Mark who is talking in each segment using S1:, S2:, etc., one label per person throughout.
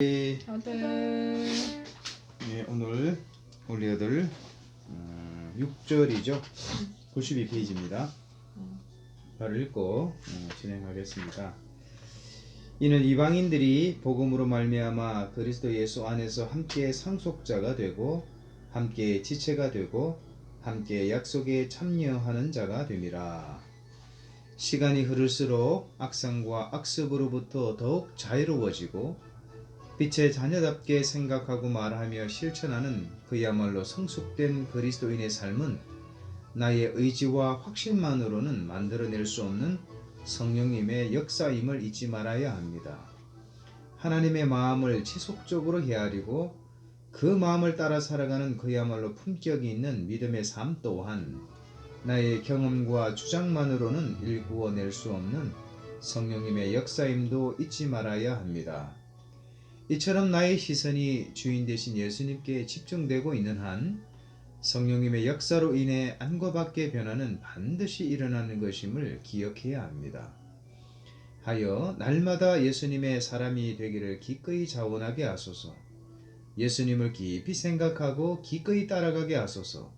S1: 아들.
S2: 네, 오늘 우리 아들 6절이죠. 92페이지입니다. 바로 읽고 진행하겠습니다. 이는 이방인들이 복음으로 말미암아 그리스도 예수 안에서 함께 상속자가 되고 함께 지체가 되고 함께 약속에 참여하는 자가 됨이라. 시간이 흐를수록 악상과 악습으로부터 더욱 자유로워지고 빛의 자녀답게 생각하고 말하며 실천하는 그야말로 성숙된 그리스도인의 삶은 나의 의지와 확신만으로는 만들어낼 수 없는 성령님의 역사임을 잊지 말아야 합니다. 하나님의 마음을 지속적으로 헤아리고 그 마음을 따라 살아가는 그야말로 품격이 있는 믿음의 삶 또한 나의 경험과 주장만으로는 일구어낼 수 없는 성령님의 역사임도 잊지 말아야 합니다. 이처럼 나의 시선이 주인 되신 예수님께 집중되고 있는 한 성령님의 역사로 인해 안과 밖의 변화는 반드시 일어나는 것임을 기억해야 합니다. 하여 날마다 예수님의 사람이 되기를 기꺼이 자원하게 하소서. 예수님을 깊이 생각하고 기꺼이 따라가게 하소서.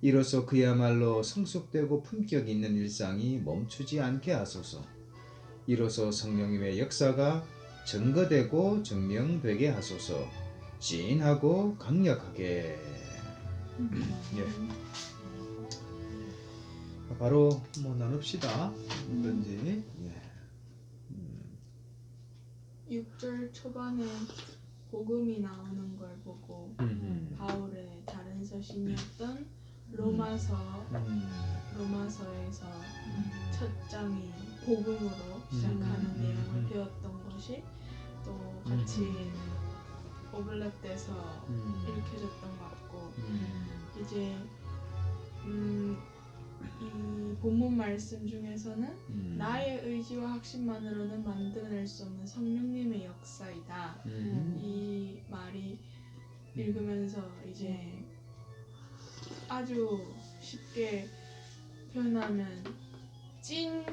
S2: 이로써 그야말로 성숙되고 품격 있는 일상이 멈추지 않게 하소서. 이로써 성령님의 역사가 증거되고 증명되게 하소서. 진하고 강력하게. 예. 바로 나눕시다. 어떤지. 예.
S1: 6절 초반에 복음이 나오는 걸 보고 바울의 다른 서신이었던 로마서에서 첫 장이 복음으로 시작하는 내용을 배웠던 것이 또 같이 오버랩돼서 읽혀졌던 것 같고 이제 이 본문 말씀 중에서는 나의 의지와 확신만으로는 만들어낼 수 없는 성령님의 역사이다. 이 말이 읽으면서 이제 아주 쉽게 표현하면 찐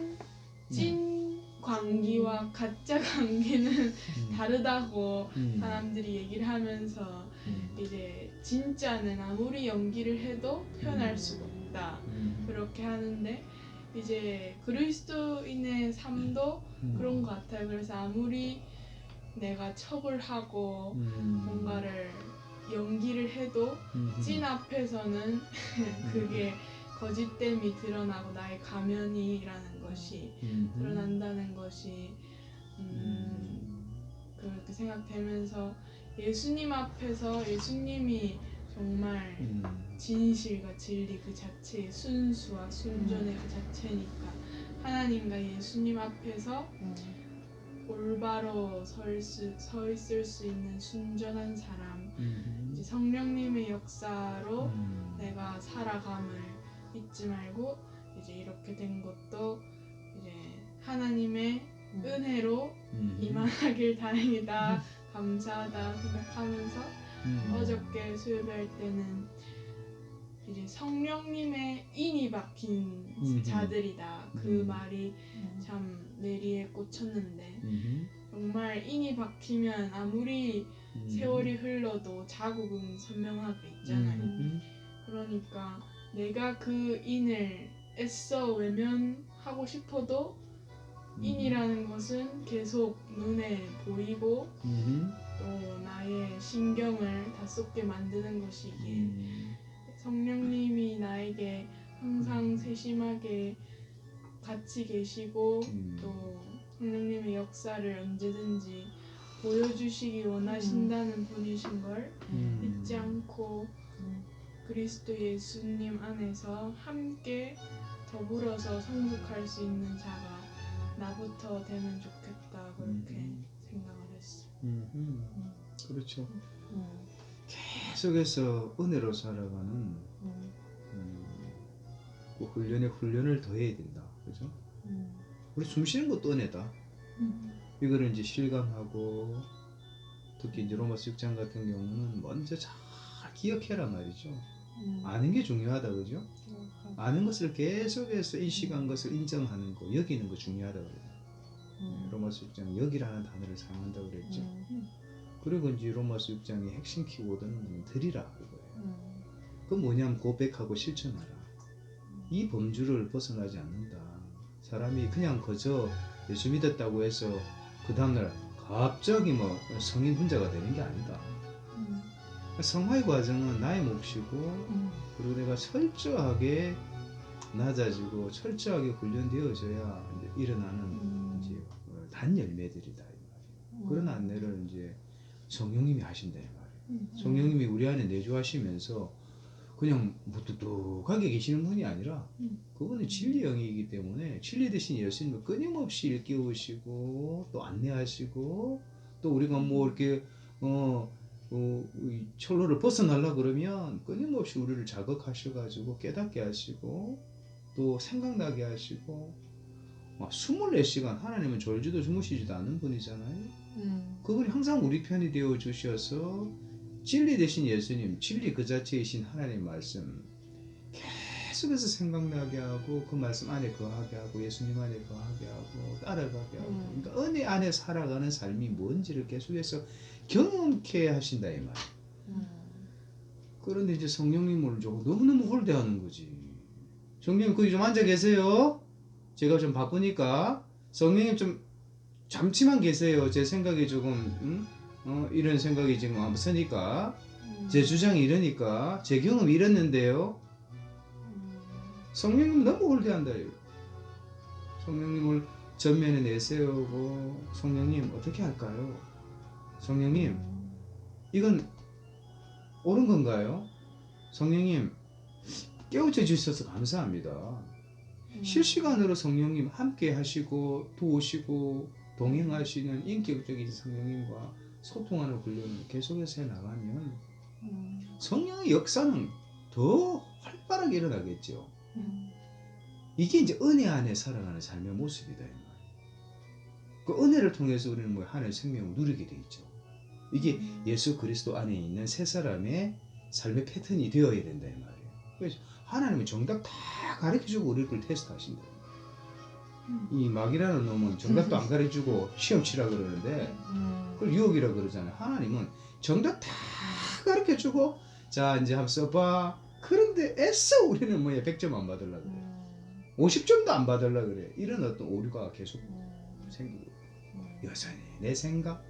S1: 관계와 가짜 관계는 다르다고 사람들이 얘기를 하면서 이제 진짜는 아무리 연기를 해도 표현할 수가 없다. 그렇게 하는데 이제 그리스도인의 삶도 그런 것 같아요. 그래서 아무리 내가 척을 하고 뭔가를 연기를 해도 찐 앞에서는 그게 거짓됨이 드러나고 나의 가면이라는 것이 드러난다는 것이 그렇게 생각되면서 예수님 앞에서 예수님이 정말 진실과 진리 그 자체의 순수와 순전의 그 자체니까 하나님과 예수님 앞에서 올바로 서 있을 수 있는 순전한 사람 이제 성령님의 역사로 내가 살아감을 잊지 말고 이제 이렇게 된 것도 이제 하나님의 은혜로 이만하길 다행이다 감사하다 생각하면서 어저께 수요일할 때는 이제 성령님의 인이 박힌 자들이다 그 말이 참 뇌리에 꽂혔는데 정말 인이 박히면 아무리 세월이 흘러도 자국은 선명하게 있잖아요. 그러니까 내가 그 인을 애써 외면하고 싶어도 인이라는 것은 계속 눈에 보이고 또 나의 신경을 다 쏟게 만드는 것이기에 성령님이 나에게 항상 세심하게 같이 계시고 또 성령님의 역사를 언제든지 보여주시기 원하신다는 분이신 걸 잊지 않고 그리스도 예수님 안에서 함께 더불어서 성숙할 수 있는 자가 나부터 되면 좋겠다 그렇게 생각을 했어요.
S2: 그렇죠. 계속해서 은혜로 살아가는 그 훈련을 더 해야 된다. 그죠? 우리 숨 쉬는 것도 은혜다. 이거를 이제 실감하고 특히 이제 로마서 6장 같은 경우는 먼저 잘 기억해라 말이죠. 아는 게 중요하다. 그죠? 아는 것을 계속해서 인식한 것을 인정하는 거, 여기는 거 중요하다 그래요. 로마서 6장 여기라는 단어를 사용한다고 그랬죠. 그리고 이제 로마서 6장의 핵심 키워드는 드리라 그거예요. 그 뭐냐면 고백하고 실천하라. 이 범주를 벗어나지 않는다. 사람이 그냥 그저 예수 믿었다고 해서 그 다음날 갑자기 뭐 성인 훈자가 되는 게 아니다. 성화의 과정은 나의 몫이고 그리고 내가 철저하게 낮아지고 철저하게 훈련되어져야 이제 일어나는 이제 단열매들이다 이 말이에요. 그런 안내를 이제 성령님이 하신다 이 말이에요. 성령님이 우리 안에 내주하시면서 그냥 무뚝뚝하게 계시는 분이 아니라 그분은 진리 영이기 때문에 진리 대신 예수님을 끊임없이 일깨우시고 또 안내하시고 또 우리가 뭐 이렇게 이 철로를 벗어나려 그러면 끊임없이 우리를 자극하셔가지고 깨닫게 하시고 또 생각나게 하시고 24시간 하나님은 졸지도 주무시지도 않는 분이잖아요. 그분이 항상 우리 편이 되어 주셔서 진리 대신 예수님, 진리 그 자체이신 하나님 말씀 계속해서 생각나게 하고 그 말씀 안에 거하게 하고 예수님 안에 거하게 하고 따라가게 하고 그러니까 은혜 안에 살아가는 삶이 뭔지를 계속해서 경험케 하신다 이 말이에요. 그런데 이제 성령님을 조금 너무너무 홀대하는 거지. 성령님 거기 좀 앉아 계세요. 제가 좀 바쁘니까 성령님 좀 잠시만 계세요. 제 생각이 조금 이런 생각이 지금 없으니까 제 주장이 이러니까 제 경험이 이랬는데요. 성령님 너무 홀대한다. 성령님을 전면에 내세우고 성령님 어떻게 할까요? 성령님 이건 옳은 건가요? 성령님 깨우쳐 주셔서 감사합니다. 실시간으로 성령님 함께 하시고 도우시고 동행하시는 인격적인 성령님과 소통하는 훈련을 계속해서 해나가면 성령의 역사는 더 활발하게 일어나겠죠. 이게 이제 은혜 안에 살아가는 삶의 모습이다. 그 은혜를 통해서 우리는 뭐 하나님의 생명을 누리게 돼 있죠. 이게 예수 그리스도 안에 있는 세 사람의 삶의 패턴이 되어야 된다 이 말이에요. 그래서 하나님은 정답 다 가르쳐주고 우리를 테스트하신다. 이 마귀라는 놈은 정답도 안 가르쳐주고 시험 치라 그러는데 그걸 유혹이라 그러잖아요. 하나님은 정답 다 가르쳐주고 자 이제 한번 써봐. 그런데 애써 우리는 뭐야 100점 안 받으려고 그래. 50점도 안 받으려고 그래. 이런 어떤 오류가 계속 생기고 여전히 내 생각,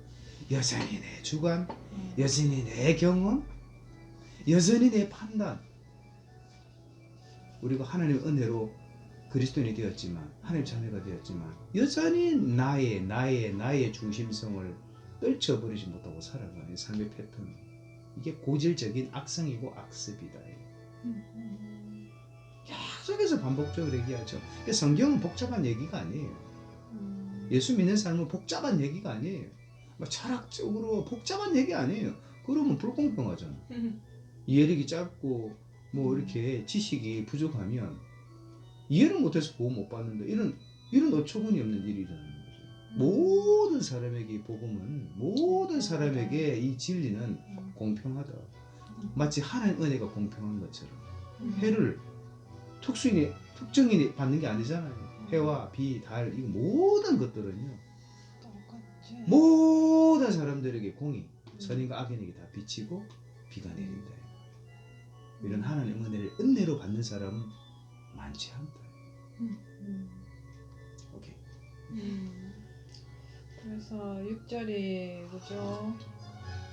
S2: 여전히 내 주관, 여전히 내 경험, 여전히 내 판단. 우리가 하나님의 은혜로 그리스도인이 되었지만 하나님 자녀가 되었지만 여전히 나의 중심성을 떨쳐버리지 못하고 살아가는 삶의 패턴. 이게 고질적인 악성이고 악습이다. 계속해서 반복적으로 얘기하죠. 성경은 복잡한 얘기가 아니에요. 예수 믿는 삶은 복잡한 얘기가 아니에요. 철학적으로 복잡한 얘기 아니에요. 그러면 불공평하잖아. 이해력이 짧고 뭐 이렇게 지식이 부족하면 이해를 못해서 보험 못 받는다. 이런 어처구니 없는 일이 일어나는 거죠. 모든 사람에게 복음은 모든 사람에게 이 진리는 공평하다. 마치 하나님 은혜가 공평한 것처럼 해를 특정인이 받는 게 아니잖아요. 해와 비, 달, 이 모든 것들은요. 똑같지. 모든 사람들에게 공이 선인과 악인에게 다 비치고 비가 내린다. 이런 하나님 은혜를 은혜로 받는 사람은 많지 않다. 오케이.
S3: 그래서 6절이 그죠?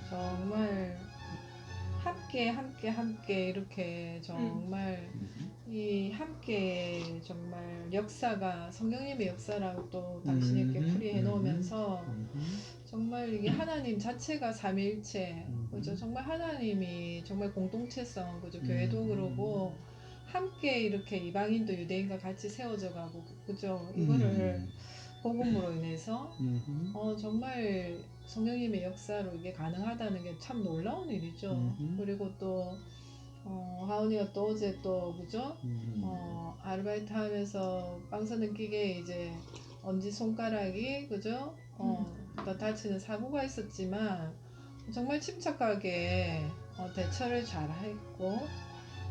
S3: 정말 함께 이렇게 정말 이 함께 정말 역사가 성령님의 역사라고 또 당신이 이렇게 풀이해 놓으면서 정말 이게 하나님 자체가 삼위일체 그죠? 정말 하나님이 정말 공동체성 그죠? 교회도 그러고 함께 이렇게 이방인도 유대인과 같이 세워져 가고 그죠? 이거를 복음으로 인해서 정말 성령님의 역사로 이게 가능하다는 게 참 놀라운 일이죠. 그리고 또 하은이가 또 어제 또 그죠? 아르바이트 하면서 빵 사는 기계에 이제 엄지 손가락이 그죠? 또 다치는 사고가 있었지만 정말 침착하게 대처를 잘 했고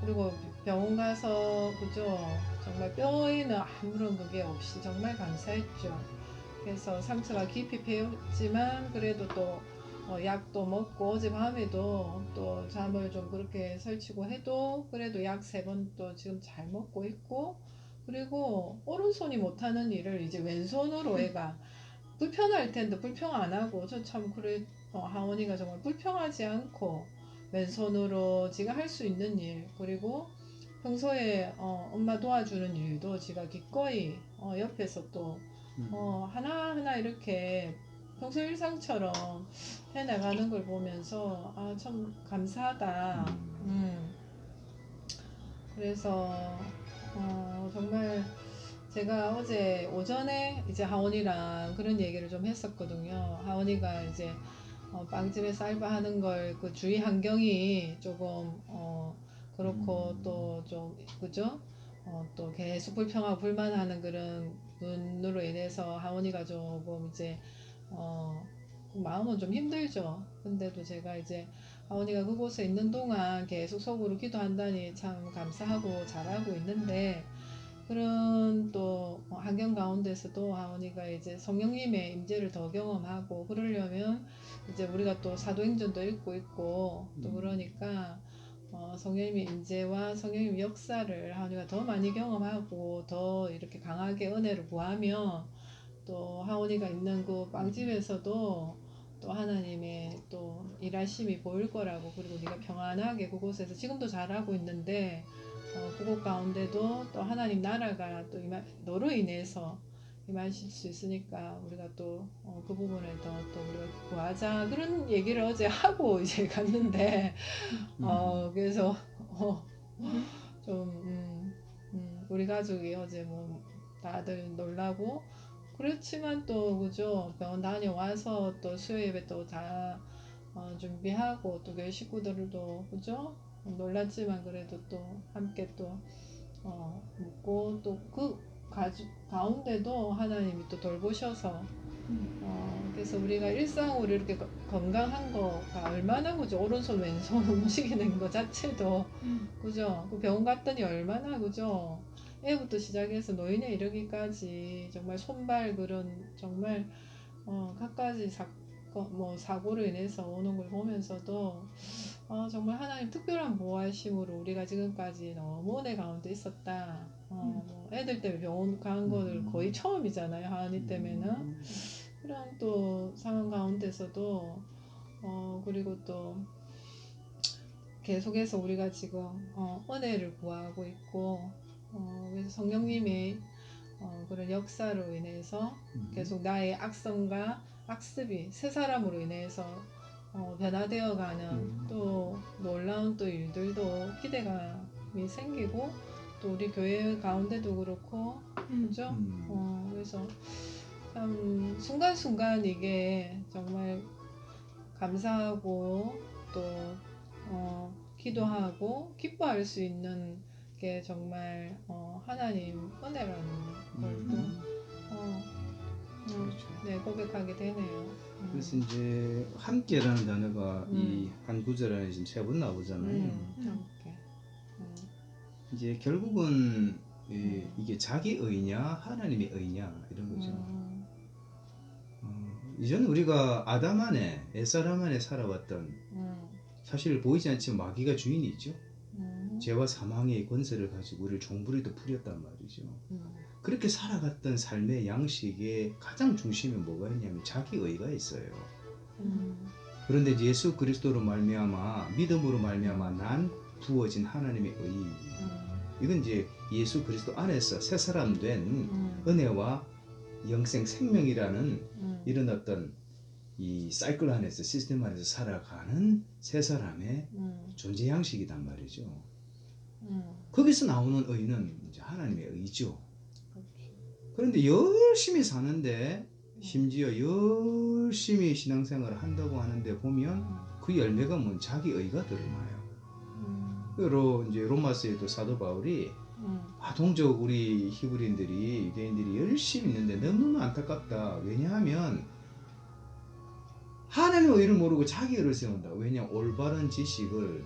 S3: 그리고 병원 가서 그죠? 정말 뼈에는 아무런 그게 없이 정말 감사했죠. 그래서 상처가 깊이 배었지만 그래도 또 약도 먹고 어젯밤에도 또 잠을 좀 그렇게 설치고 해도 그래도 약 3번 또 지금 잘 먹고 있고, 그리고 오른손이 못하는 일을 이제 왼손으로 애가 불편할 텐데 불평 안 하고, 저 참 그래, 하원이가 정말 불평하지 않고 왼손으로 지가 할 수 있는 일, 그리고 평소에 엄마 도와주는 일도 지가 기꺼이 옆에서 또 하나하나 이렇게 평소 일상처럼 해나가는 걸 보면서 아, 참 감사하다. 그래서 정말 제가 어제 오전에 이제 하원이랑 그런 얘기를 좀 했었거든요. 하원이가 이제 빵집에서 알바하는 걸 그 주위 환경이 조금 그렇고 또 좀 그죠? 또 계속 불평하고 불만하는 그런 분으로 인해서 하원이가 조금 이제 마음은 좀 힘들죠. 근데도 제가 이제 하원이가 그곳에 있는 동안 계속 속으로 기도한다니 참 감사하고 잘하고 있는데, 그런 또 환경 가운데서도 하원이가 이제 성령님의 임재를 더 경험하고 그러려면 이제 우리가 또 사도행전도 읽고 있고 또 그러니까 성령님의 임재와 성령님의 역사를 하원이가 더 많이 경험하고 더 이렇게 강하게 은혜를 구하면 또 하원이가 있는 그 빵집에서도 또 하나님의 또 일하심이 보일 거라고, 그리고 네가 평안하게 그곳에서 지금도 잘하고 있는데 그곳 가운데도 또 하나님 나라가 또 너로 인해서 임하실 수 있으니까 우리가 또 그 부분에 더 또 우리가 구하자, 그런 얘기를 어제 하고 이제 갔는데 그래서 좀 우리 가족이 어제 뭐 다들 놀라고 그렇지만 또 그죠, 병원 다녀와서 또 수요 예배 또 다 준비하고 또 교회 식구들도 그죠, 놀랐지만 그래도 또 함께 또 묻고 또 그 가운데도 하나님이 또 돌보셔서 그래서 우리가 일상으로 이렇게 건강한 거가 얼마나 그죠, 오른손 왼손 움직이는 거 자체도 그죠, 그 병원 갔더니 얼마나 그죠, 애부터 시작해서 노인에 이르기까지 정말 손발 그런 정말 갖가지 사고로 인해서 오는 걸 보면서도 정말 하나님 특별한 보호하심으로 우리가 지금까지 너무 은혜 가운데 있었다. 뭐 애들 때문에 병원 간 거를 거의 처음이잖아요, 하은이 때문에는. 그런 또 상황 가운데서도 그리고 또 계속해서 우리가 지금 은혜를 구하고 있고 그래서 성령님의 그런 역사로 인해서 계속 나의 악성과 악습이 새 사람으로 인해서 변화되어가는 또 놀라운 또 일들도 기대감이 생기고 또 우리 교회 가운데도 그렇고 그죠? 그래서 참 순간순간 이게 정말 감사하고 또 기도하고 기뻐할 수 있는 게 정말 하나님 은혜라는 걸 또 네, 고백하게 되네요.
S2: 그래서 이제 함께라는 단어가 이 한 구절 안에 지금 3번 나오잖아요.
S3: 함께.
S2: 이제 결국은 이게 자기 의냐 하나님의 의냐 이런 거죠. 이전 우리가 아담 안에 옛사람 안에 살아왔던 사실 보이지 않지만 마귀가 주인이 있죠. 죄와 사망의 권세를 가지고 우리를 종부리도 부렸단 말이죠. 그렇게 살아갔던 삶의 양식의 가장 중심에 뭐가 있냐면 자기 의가 있어요. 그런데 예수 그리스도로 말미암아 믿음으로 말미암아 난 부어진 하나님의 의, 이건 이제 예수 그리스도 안에서 새 사람 된 은혜와 영생 생명이라는 이런 어떤 이 사이클 안에서 시스템 안에서 살아가는 새 사람의 존재 양식이단 말이죠. 거기서 나오는 의는 이제 하나님의 의죠. 그런데 열심히 사는데 심지어 열심히 신앙생활을 한다고 하는데 보면 그 열매가 뭔 자기 의가 드러나요. 그리고 이제 로마서에도 사도 바울이 동적 우리 히브리인들이 유대인들이 열심히 있는데 너무너무 안타깝다. 왜냐하면 하나님의 의를 모르고 자기 의를 세운다. 왜냐 올바른 지식을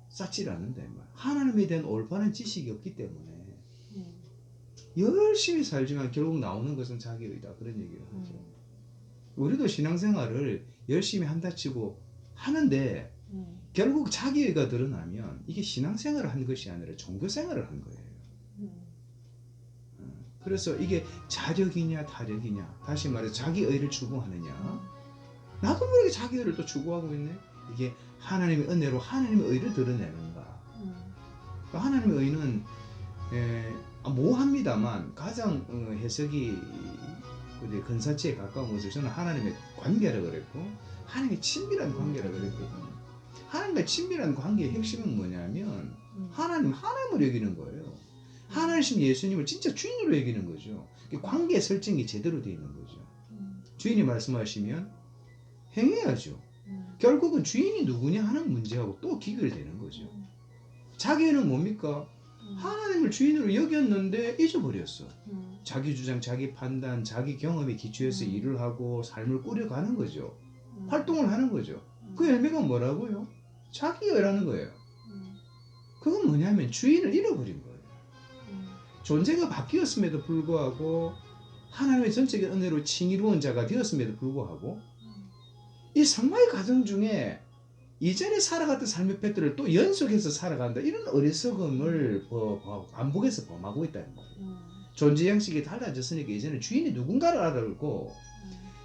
S2: 쌓지 않는다. 하나님에 대한 올바른 지식이 없기 때문에 열심히 살지만 결국 나오는 것은 자기 의다. 그런 얘기를 하죠. 우리도 신앙생활을 열심히 한다 치고 하는데 결국 자기애가 드러나면 이게 신앙생활을 한 것이 아니라 종교생활을 한 거예요. 그래서 이게 자력이냐 타력이냐, 다시 말해서 자기의를 추구하느냐, 나도 모르게 자기의를 또 추구하고 있네. 이게 하나님의 은혜로 하나님의 의를 드러내는가. 하나님의 의는 모호합니다만 가장 해석이 근사치에 가까운 것을 저는 하나님의 관계라고 그랬고, 하나님의 친밀한 관계라고 그랬거든요. 하나님과 친밀한 관계의 핵심은 뭐냐면 하나님을 여기는 거예요. 하나님 예수님을 진짜 주인으로 여기는 거죠. 관계 설정이 제대로 되어 있는 거죠. 주인이 말씀하시면 행해야죠. 결국은 주인이 누구냐 하는 문제하고 또 기결되는 거죠. 자기는 뭡니까? 하나님을 주인으로 여겼는데 잊어버렸어. 자기 주장, 자기 판단, 자기 경험에 기초해서 일을 하고 삶을 꾸려가는 거죠. 활동을 하는 거죠. 그 열매가 뭐라고요? 자기애라는 거예요. 그건 뭐냐면 주인을 잃어버린 거예요. 존재가 바뀌었음에도 불구하고 하나님의 전적인 은혜로 칭의로운 자가 되었음에도 불구하고 이 성화의 과정 중에 이전에 살아갔던 삶의 패턴을 또 연속해서 살아간다, 이런 어리석음을 반복해서 범하고 있다는 거예요. 존재 양식이 달라졌으니까 이제는 주인이 누군가를 알아보고,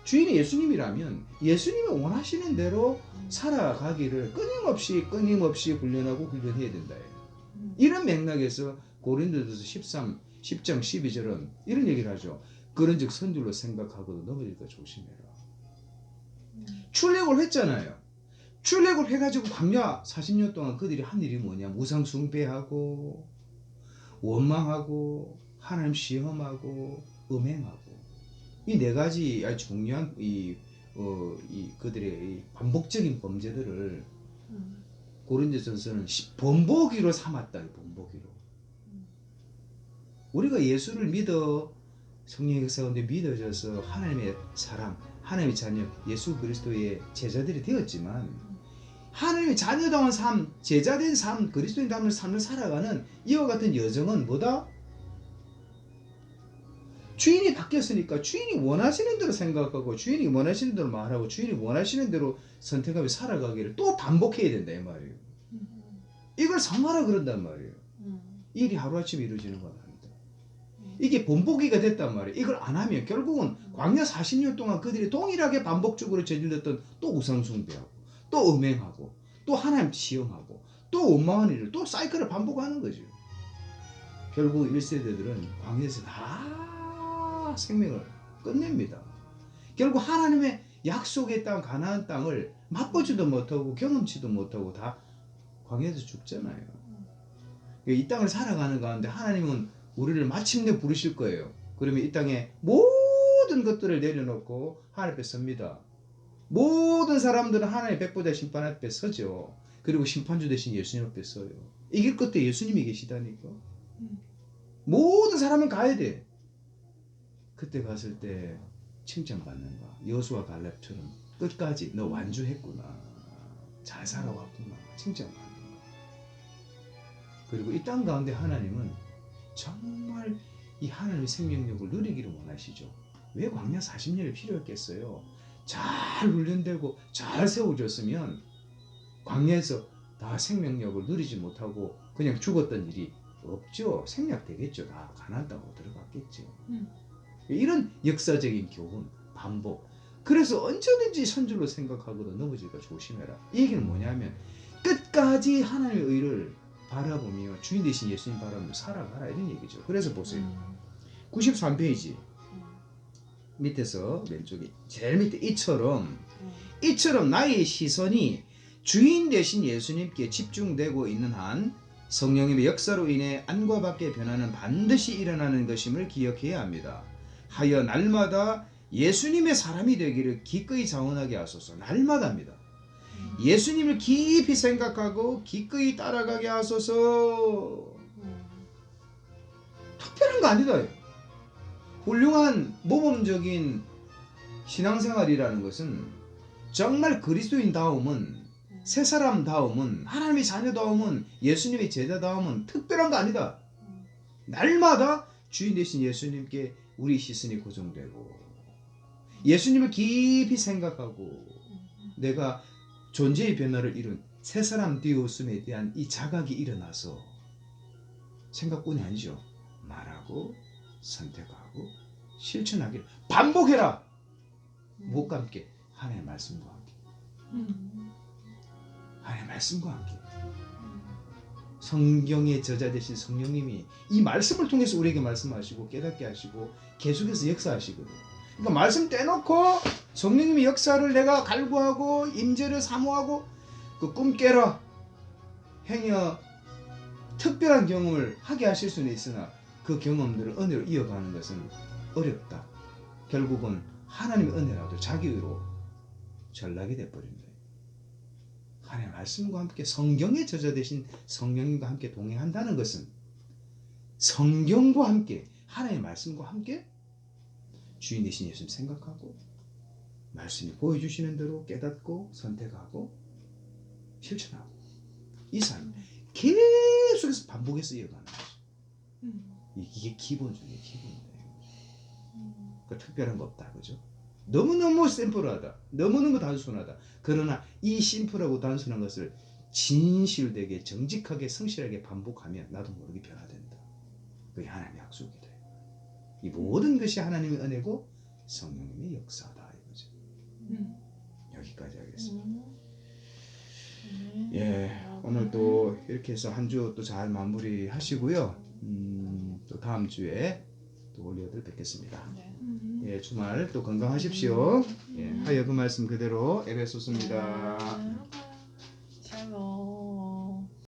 S2: 주인이 예수님이라면 예수님이 원하시는 대로 살아가기를 끊임없이 훈련하고 훈련해야 된다. 이런 맥락에서 고린도전서 10장 12절은 이런 얘기를 하죠. 그런즉 선줄로 생각하고도 넘어질까 조심해라. 출애굽을 했잖아요. 출애굽을 해가지고 광야 40년 동안 그들이 한 일이 뭐냐? 우상 숭배하고 원망하고 하나님 시험하고 음행하고, 이 네 가지 아주 중요한 그들의 반복적인 범죄들을 고린도전서는 범벅이로 삼았다. 범벅이로. 우리가 예수를 믿어 성령의 역사 가운데 믿어져서 하나님의 사람, 하나님의 자녀, 예수 그리스도의 제자들이 되었지만, 하나님의 자녀다운 삶, 제자된 삶, 그리스도인다운 삶을 살아가는 이와 같은 여정은 뭐다? 주인이 바뀌었으니까 주인이 원하시는 대로 생각하고 주인이 원하시는 대로 말하고 주인이 원하시는 대로 선택하며 살아가기를 또 반복해야 된다 이 말이에요. 이걸 성화라 그런단 말이에요. 일이 하루아침에 이루어지는 건 아니다. 이게 본보기가 됐단 말이에요. 이걸 안 하면 결국은 광야 40년 동안 그들이 동일하게 반복적으로 저질렀던 또 우상숭배하고 또 음행하고 또 하나님 시험하고 또 원망하는 일을 또 사이클을 반복하는 거죠. 결국 1세대들은 광야에서 다 생명을 끝냅니다. 결국 하나님의 약속의 땅 가나안 땅을 맛보지도 못하고 경험치도 못하고 다 광야에서 죽잖아요. 이 땅을 살아가는 가운데 하나님은 우리를 마침내 부르실 거예요. 그러면 이 땅에 모든 것들을 내려놓고 하나님 앞에 섭니다. 모든 사람들은 하나님의 백보자 심판 앞에 서죠. 그리고 심판주 대신 예수님 앞에 서요. 이길 끝에 예수님이 계시다니까. 모든 사람은 가야 돼. 그때 갔을 때 칭찬받는가. 여호수아 갈렙처럼 끝까지 너 완주했구나. 잘 살아왔구나. 칭찬받는가. 그리고 이 땅 가운데 하나님은 정말 이 하나님의 생명력을 누리기를 원하시죠. 왜 광야 40년이 필요했겠어요? 잘 훈련되고 잘 세워졌으면 광야에서 다 생명력을 누리지 못하고 그냥 죽었던 일이 없죠. 생략되겠죠. 다 가나안 땅으로 들어갔겠죠. 이런 역사적인 교훈, 반복. 그래서 언제든지 선줄로 생각하고도 넘어질까 조심해라. 이 얘기는 뭐냐면 끝까지 하나님의 의를 바라보며 주인 되신 예수님 바라보며 살아가라 이런 얘기죠. 그래서 보세요. 93페이지 밑에서 왼쪽에 제일 밑에 이처럼 나의 시선이 주인 되신 예수님께 집중되고 있는 한 성령님의 역사로 인해 안과 밖의 변화는 반드시 일어나는 것임을 기억해야 합니다. 하여 날마다 예수님의 사람이 되기를 기꺼이 자원하게 하소서. 날마다입니다. 예수님을 깊이 생각하고 기꺼이 따라가게 하소서. 특별한 거 아니다. 훌륭한 모범적인 신앙생활이라는 것은 정말 그리스도인다움은, 새사람다움은, 하나님의 자녀다움은, 예수님의 제자다움은 특별한 거 아니다. 날마다 주인 되신 예수님께 우리 시선이 고정되고 예수님을 깊이 생각하고 내가 존재의 변화를 이룬 새 사람 되었음에 대한 이 자각이 일어나서 생각뿐이 아니죠. 말하고 선택하고 실천하기를 반복해라. 무엇과 함께? 하나님의 말씀과 함께. 하나님의 말씀과 함께. 성경의 저자 되신 성령님이 이 말씀을 통해서 우리에게 말씀하시고 깨닫게 하시고 계속해서 역사하시거든. 그러니까 말씀 떼놓고 성령님의 역사를 내가 갈구하고 임재를 사모하고 그 꿈 깨라 행여 특별한 경험을 하게 하실 수는 있으나 그 경험들을 은혜로 이어가는 것은 어렵다. 결국은 하나님의 은혜라도 자기 의로 전락이 돼버린다. 하나님의 말씀과 함께 성경의 저자 되신 성령님과 함께 동행한다는 것은 성경과 함께 하나님의 말씀과 함께 주인 되신 예수님 생각하고 말씀이 보여주시는 대로 깨닫고 선택하고 실천하고 이 삶 계속해서 반복해서 이어가는 거죠. 이게 기본 중에 기본이다. 그 특별한 거 없다, 그죠? 너무너무 심플하다, 너무너무 단순하다. 그러나 이 심플하고 단순한 것을 진실되게 정직하게 성실하게 반복하면 나도 모르게 변화된다. 그게 하나님의 약속이다. 이 모든 것이 하나님의 은혜고 성령님의 역사다 이거죠. 여기까지 하겠습니다. 예, 오늘 또 이렇게 해서 한 주 또 잘 마무리하시고요. 또 다음 주에 또 올려들 뵙겠습니다. 예, 주말 또 건강하십시오. 예, 하여 그 말씀 그대로 에베소서입니다.